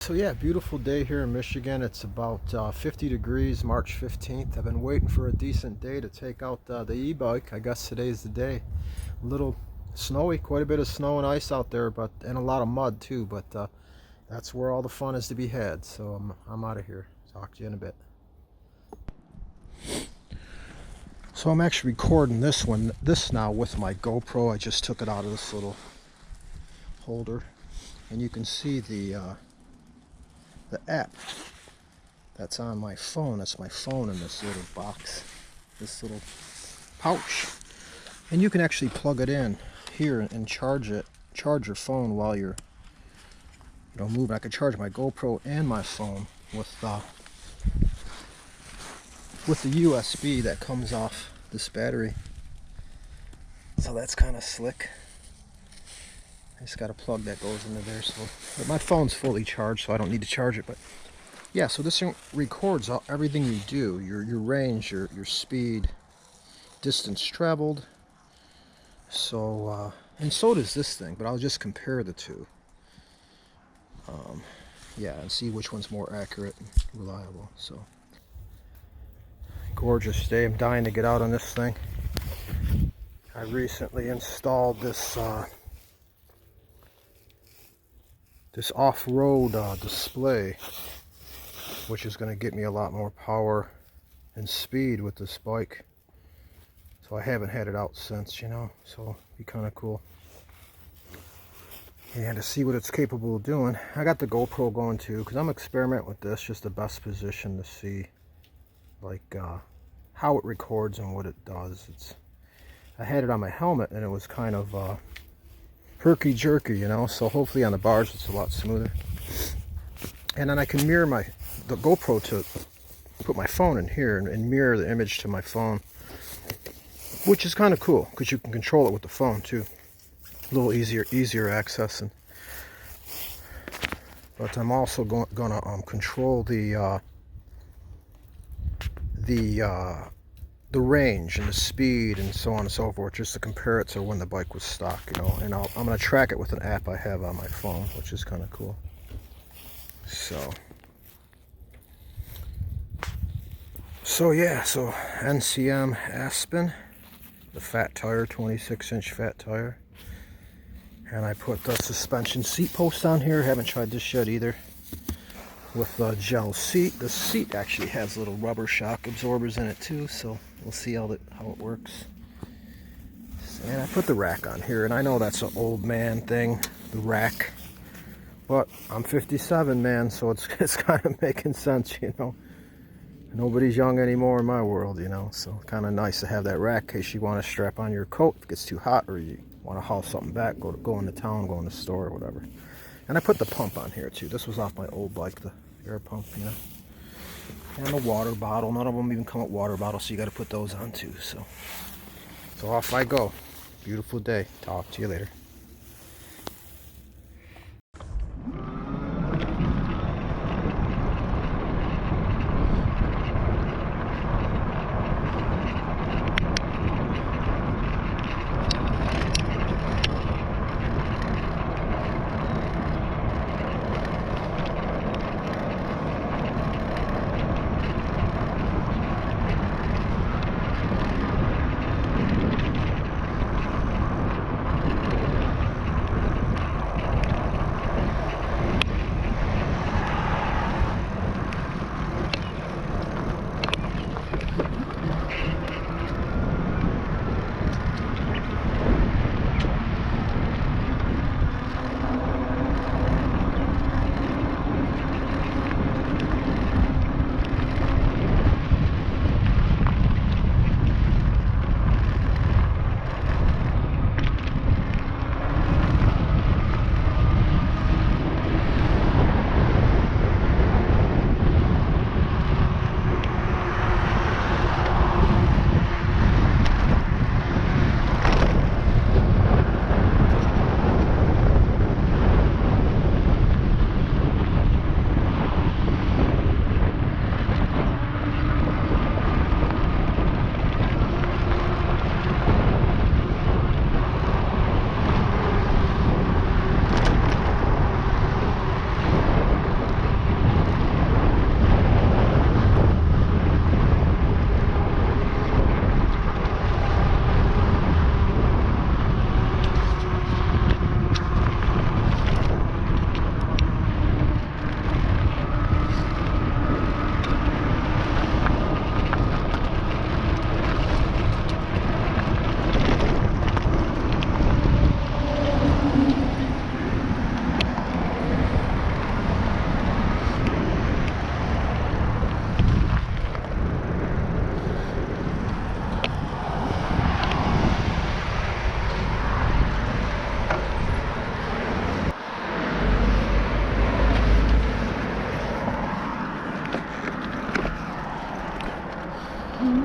So yeah, beautiful day here in Michigan. It's about 50 degrees, March 15th. I've been waiting for a decent day to take out the e-bike. I guess today's the day. A little snowy, quite a bit of snow and ice out there, and a lot of mud too, but that's where all the fun is to be had. So I'm out of here. Talk to you in a bit. So I'm actually recording this now with my GoPro. I just took it out of this little holder, and you can see the app that's on my phone. That's my phone in this little box, this little pouch, and you can actually plug it in here and charge your phone while you're moving. I can charge my GoPro and my phone with the USB that comes off this battery. So that's kind of slick. I just got a plug that goes into there, but my phone's fully charged, so I don't need to charge it. But yeah, so this thing records everything you do, your range, your speed, distance traveled. So and so does this thing, but I'll just compare the two. Yeah, and see which one's more accurate and reliable. So gorgeous day. I'm dying to get out on this thing. I recently installed this off-road display, which is going to get me a lot more power and speed with this bike. So I haven't had it out since, so it'll be kind of cool. And to see what it's capable of doing, I got the GoPro going too, because I'm experimenting with this, just the best position to see like how it records and what it does. I had it on my helmet and it was kind of herky-jerky, so hopefully on the bars it's a lot smoother. And then I can mirror the GoPro to put my phone in here and mirror the image to my phone, which is kind of cool because you can control it with the phone too. A little easier accessing. But I'm also gonna control the range and the speed and so on and so forth, just to compare it to when the bike was stock, and I'm gonna track it with an app I have on my phone, which is kind of cool. So yeah, so NCM Aspen, the fat tire, 26-inch fat tire. And I put the suspension seat post on here. Haven't tried this yet either. With the gel seat. The seat actually has little rubber shock absorbers in it too, so we'll see how it works. And I put the rack on here, and I know that's an old man thing, the rack. But I'm 57, man, so it's kind of making sense, Nobody's young anymore in my world, so kind of nice to have that rack in case you want to strap on your coat if it gets too hot, or you want to haul something back, go into town, go in the store or whatever. And I put the pump on here too. This was off my old bike, the air pump, and the water bottle. None of them even come with water bottles, so you got to put those on too. So off I go. Beautiful day. Talk to you later.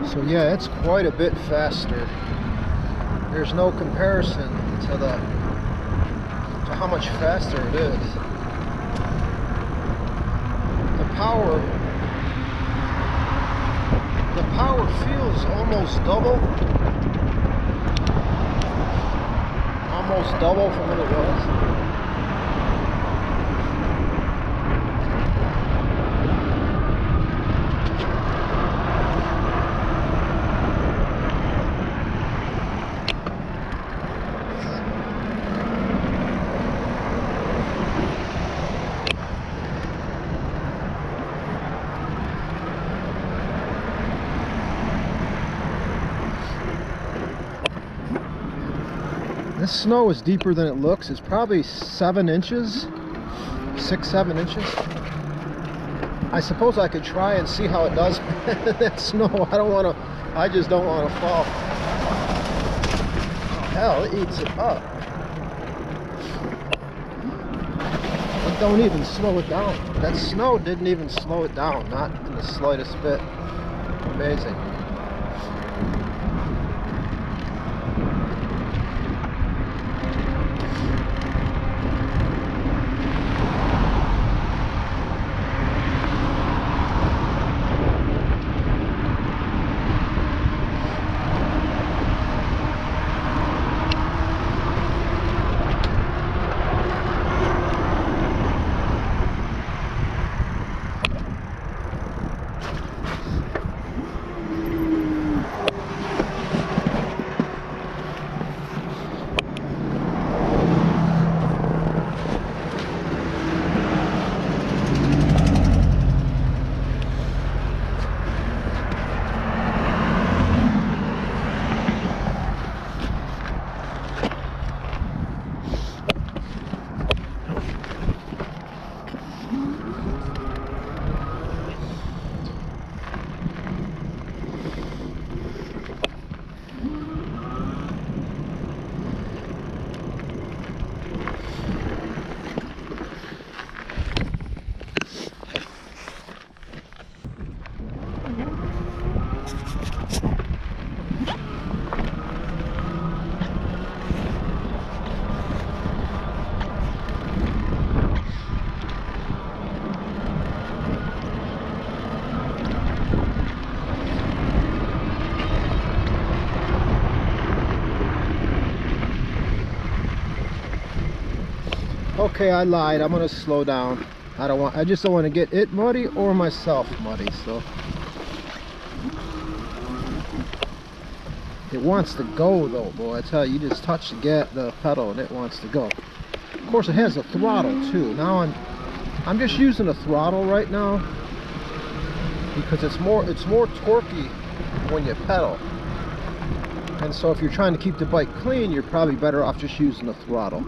So yeah, it's quite a bit faster. There's no comparison to how much faster it is. The power feels almost double from what it was. This snow is deeper than it looks. It's probably 7 inches, 6-7 inches. I suppose I could try and see how it does. That snow, I just don't want to fall. Oh, hell, it eats it up. It don't even slow it down. That snow didn't even slow it down, not in the slightest bit. Amazing. Okay, I lied. I'm gonna slow down. I just don't want to get it muddy or myself muddy, so it wants to go though, boy. I tell you, you just touch the pedal and it wants to go. Of course, it has a throttle too. Now I'm just using a throttle right now because it's more torquey when you pedal. And so if you're trying to keep the bike clean, you're probably better off just using a throttle.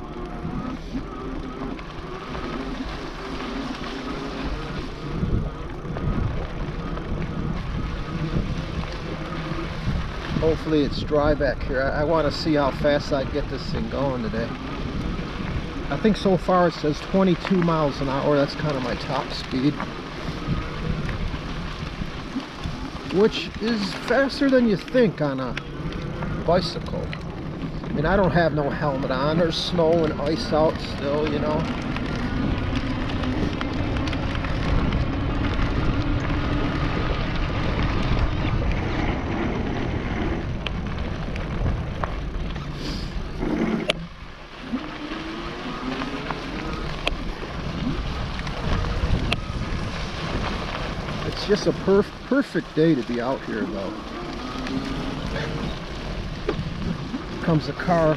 Hopefully it's dry back here. I want to see how fast I get this thing going today. I think so far it says 22 miles an hour. That's kind of my top speed, which is faster than you think on a bicycle. I mean, I don't have no helmet on. There's snow and ice out still, you know. It's just a perfect day to be out here though. Comes a car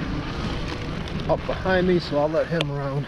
up behind me, so I'll let him around.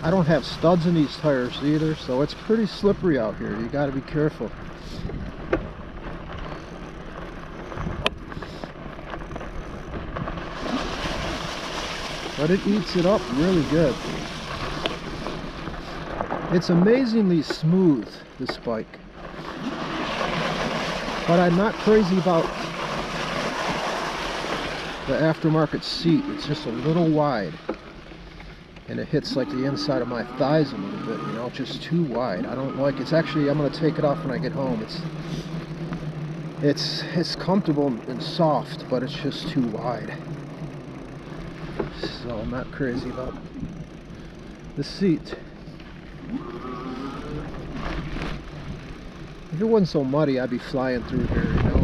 I don't have studs in these tires either, so it's pretty slippery out here. You got to be careful. But it eats it up really good. It's amazingly smooth, this bike. But I'm not crazy about the aftermarket seat. It's just a little wide. And it hits like the inside of my thighs a little bit, you know, just too wide. I don't like it. It's actually, I'm going to take it off when I get home. It's comfortable and soft, but it's just too wide. So I'm not crazy about the seat. If it wasn't so muddy, I'd be flying through here, you know.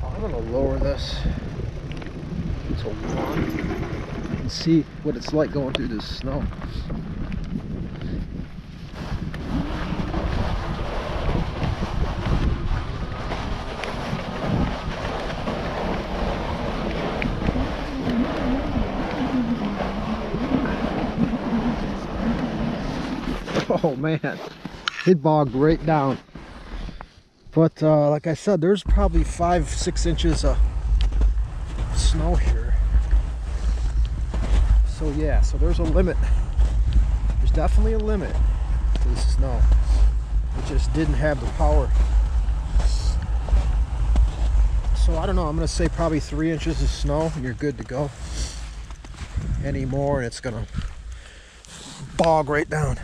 I'm gonna lower this to 1 and see what it's like going through this snow. Oh man, it bogged right down. But like I said, there's probably 5-6 inches of snow here. So yeah, so there's a limit. There's definitely a limit to the snow. It just didn't have the power. So I don't know, I'm gonna say probably 3 inches of snow and you're good to go. Any more and it's gonna bog right down.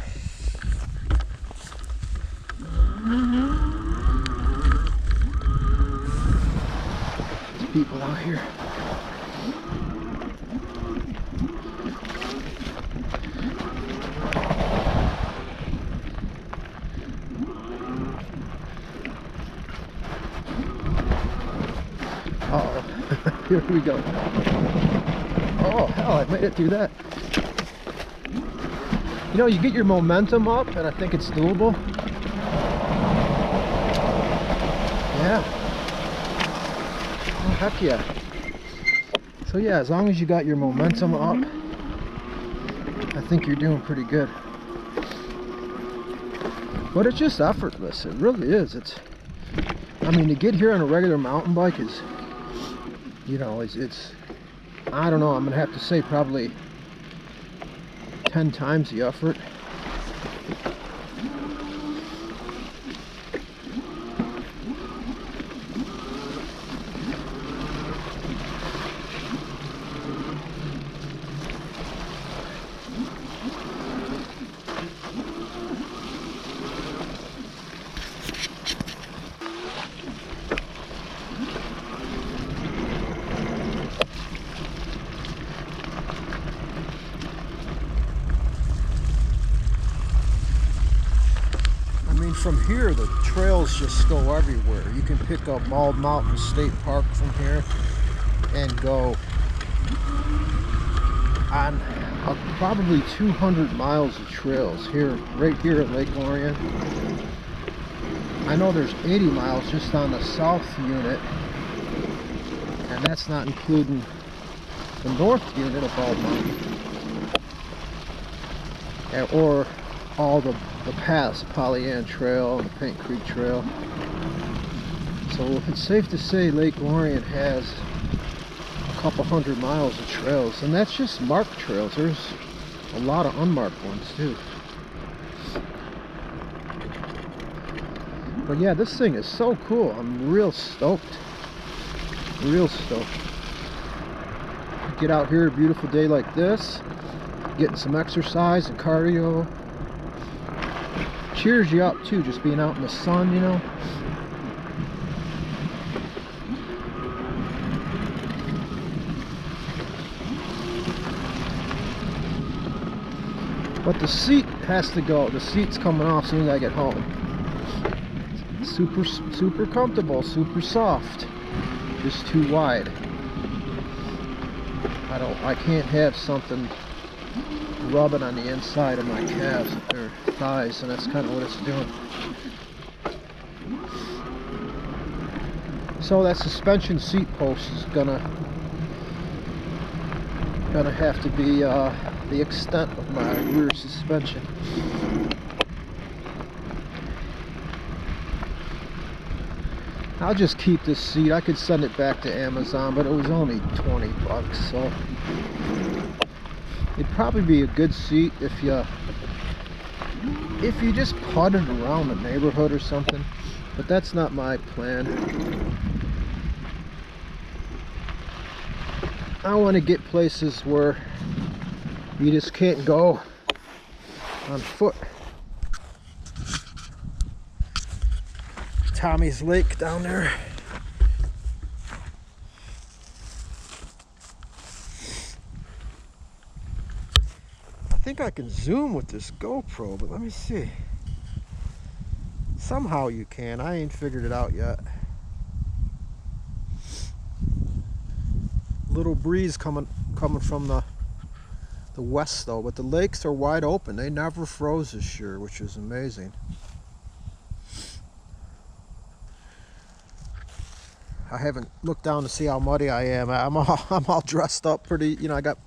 There's people out here. Uh-oh. Here we go. Oh hell, I made it through that. You know, you get your momentum up and I think it's doable. Yeah. Oh, heck yeah. So yeah, as long as you got your momentum up, I think you're doing pretty good. But it's just effortless. It really is. I mean, to get here on a regular mountain bike is, you know, it's I don't know, I'm gonna have to say probably 10 times the effort. From here, the trails just go everywhere. You can pick up Bald Mountain State Park from here and go on probably 200 miles of trails here, right here at Lake Lorient. I know there's 80 miles just on the south unit, and that's not including the north unit of Bald Mountain, or all the paths, Pollyant Trail and the Paint Creek Trail. So it's safe to say Lake Lorient has a couple hundred miles of trails, and that's just marked trails. There's a lot of unmarked ones too. But yeah, this thing is so cool. I'm real stoked. Real stoked. Get out here a beautiful day like this, getting some exercise and cardio. Cheers you up too, just being out in the sun, you know. But the seat has to go. The seat's coming off as soon as I get home. Super comfortable, super soft. Just too wide. I can't have something rubbing on the inside of my calves or thighs, and that's kind of what it's doing. So that suspension seat post is gonna have to be the extent of my rear suspension. I'll just keep this seat. I could send it back to Amazon, but it was only 20 bucks, so it'd probably be a good seat if you just putted around the neighborhood or something, but that's not my plan. I want to get places where you just can't go on foot. Tommy's Lake down there. I think I can zoom with this GoPro, but let me see. Somehow you can. I ain't figured it out yet. Little breeze coming from the west though, but the lakes are wide open. They never froze this year, which is amazing. I haven't looked down to see how muddy I am. I'm all dressed up pretty, you know, I got,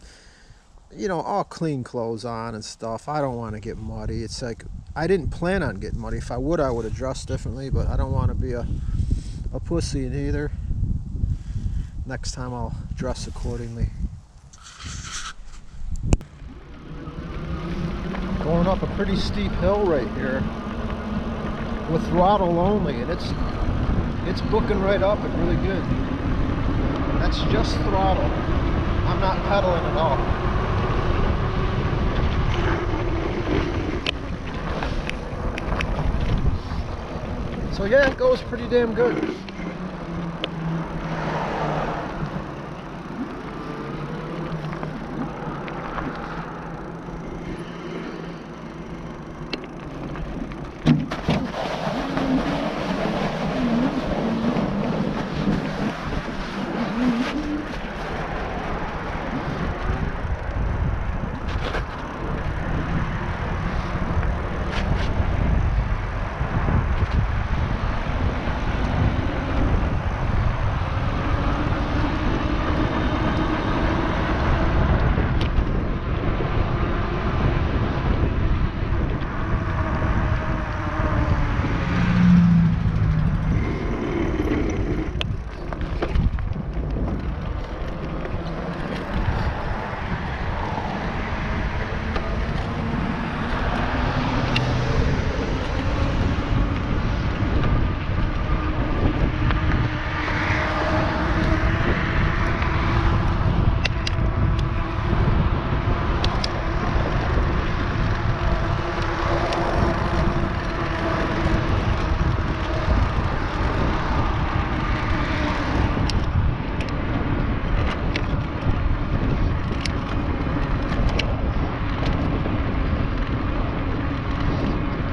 you know, all clean clothes on and stuff. I don't want to get muddy. It's like, I didn't plan on getting muddy. If I would have dressed differently, but I don't want to be a pussy either. Next time I'll dress accordingly. Going up a pretty steep hill right here with throttle only, and it's booking right up and really good. That's just throttle. I'm not pedaling at all. So yeah, it goes pretty damn good.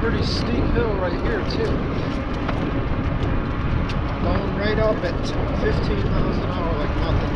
Pretty steep hill right here too. Going right up at 15 miles an hour like nothing.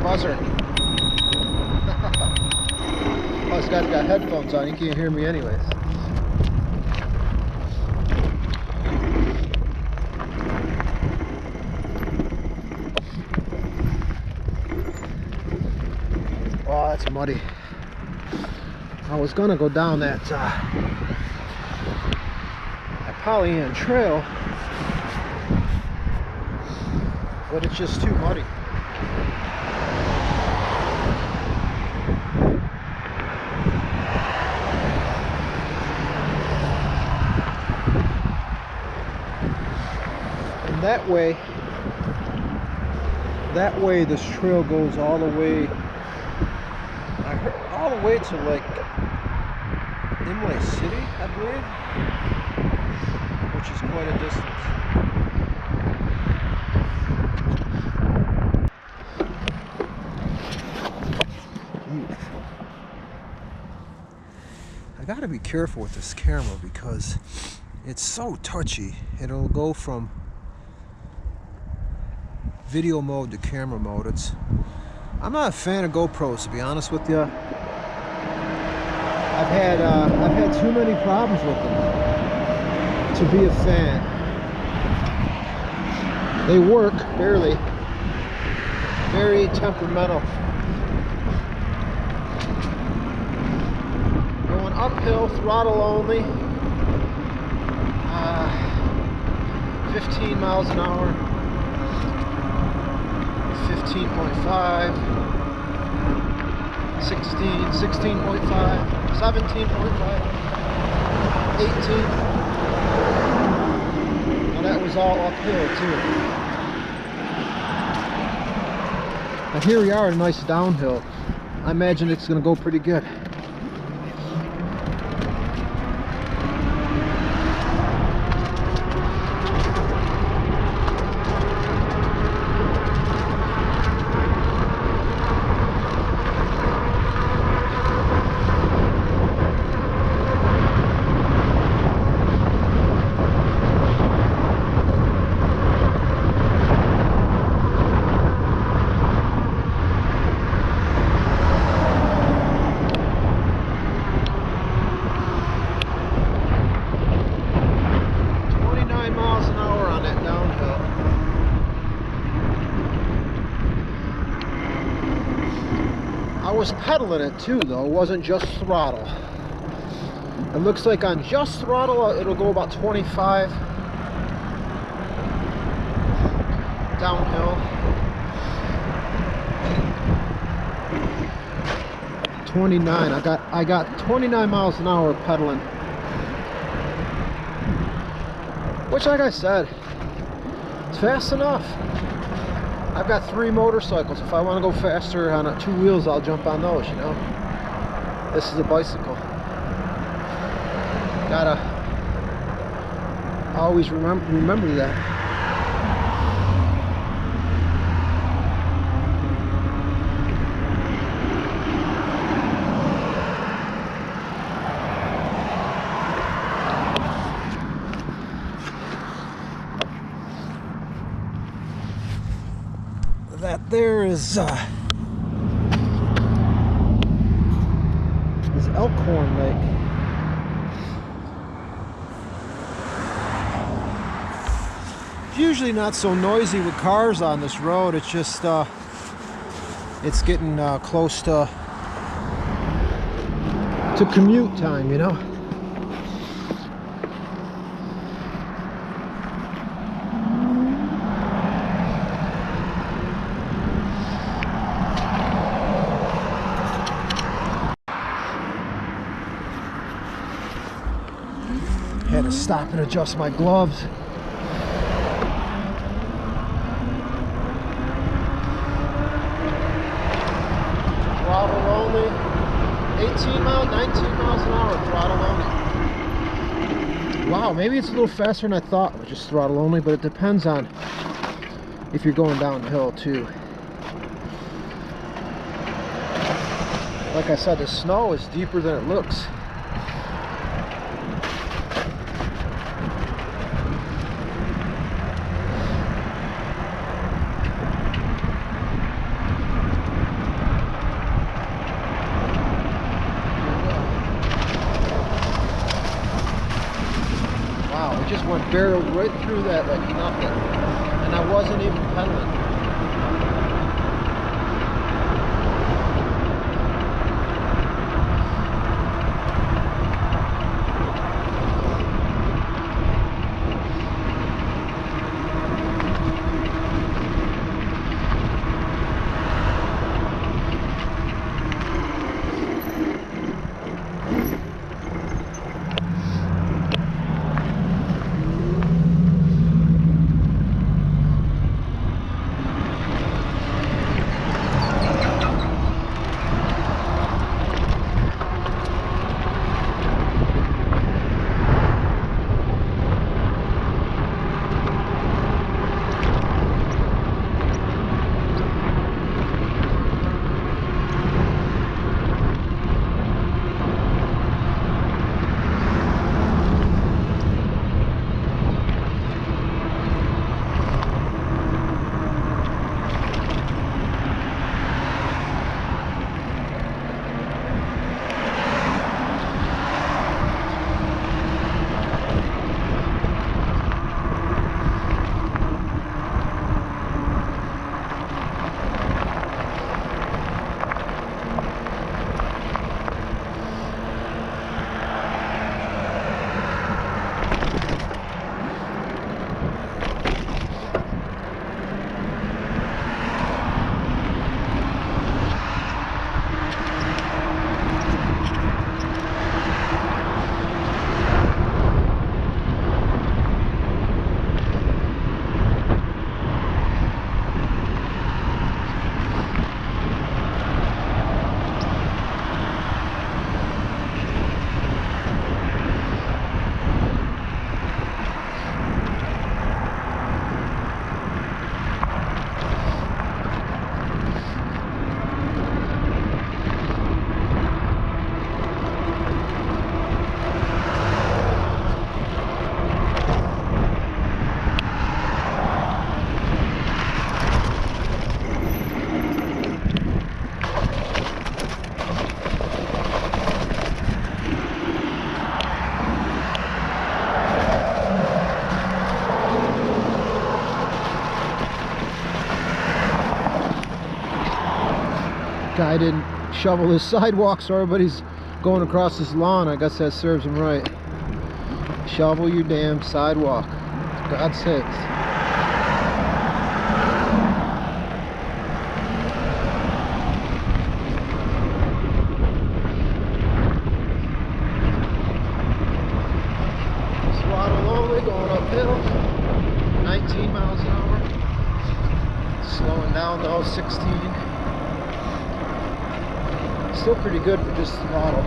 Buzzer. Oh, this guy's got headphones on. He can't hear me anyways. Oh, that's muddy. I was gonna go down that Pollyant Trail, but it's just too muddy. That way this trail goes all the way. all the way to like Imlay City, I believe, which is quite a distance. I gotta be careful with this camera because it's so touchy. It'll go from video mode to camera mode. I'm not a fan of GoPros, to be honest with you. I've had too many problems with them to be a fan. They work barely. Very temperamental. Going uphill, throttle only. 15 miles an hour. 15.5. 16, 16.5. 17.5, 18. Now that was all uphill too. Now here we are at a nice downhill. I imagine it's going to go pretty good. I was pedaling it too though, it wasn't just throttle. It looks like on just throttle it'll go about 25 downhill. 29. I got 29 miles an hour pedaling. Which, like I said, it's fast enough. I've got 3 motorcycles. If I want to go faster on 2 wheels, I'll jump on those, you know. This is a bicycle. Gotta always remember that. That there is Elkhorn Lake. It's usually not so noisy with cars on this road. It's just it's getting close to commute time, you know. Had to stop and adjust my gloves. Throttle only. 18 miles, 19 miles an hour, throttle only. Wow, maybe it's a little faster than I thought with just throttle only, but it depends on if you're going downhill too. Like I said, the snow is deeper than it looks. Wow, it just went barreled right through that like nothing. And I wasn't even pedaling. I didn't shovel his sidewalk, so everybody's going across his lawn. I guess that serves him right. Shovel your damn sidewalk, for God's sakes. Throttle only, going uphill, 19 miles an hour. Slowing down to 16. Still pretty good for just throttle.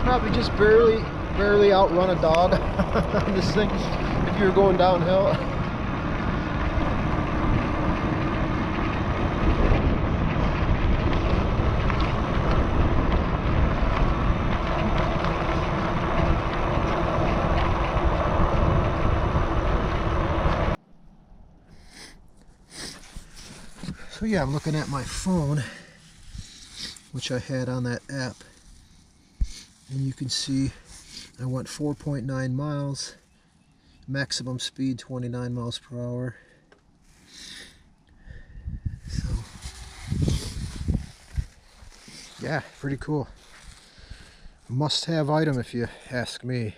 Probably just barely outrun a dog on this thing if you were going downhill. So yeah, I'm looking at my phone, which I had on that app. And you can see I went 4.9 miles, maximum speed 29 miles per hour. So, yeah, pretty cool. Must-have item if you ask me.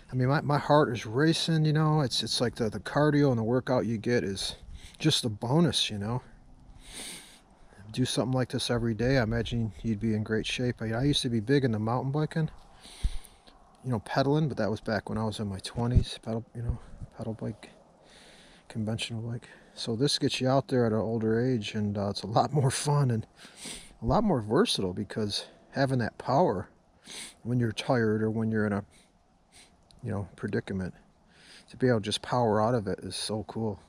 I mean, my heart is racing, you know. It's like the cardio and the workout you get is just a bonus, you know. Do something like this every day, I imagine you'd be in great shape. I used to be big into mountain biking, you know, pedaling, but that was back when I was in my 20s. Pedal bike, conventional bike. So this gets you out there at an older age, and it's a lot more fun and a lot more versatile, because having that power when you're tired or when you're in a, you know, predicament, to be able to just power out of it is so cool.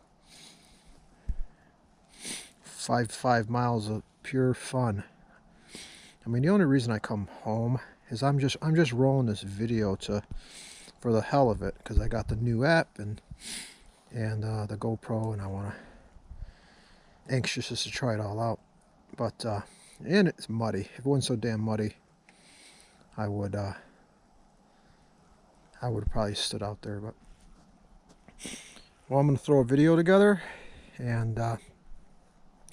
5 miles of pure fun. I mean, the only reason I come home is I'm just rolling this video for the hell of it, because I got the new app and the GoPro, and I want to anxious just to try it all out. But and it's muddy. If it wasn't so damn muddy, I would have probably stood out there. But well, I'm gonna throw a video together, and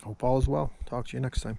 hope all is well. Talk to you next time.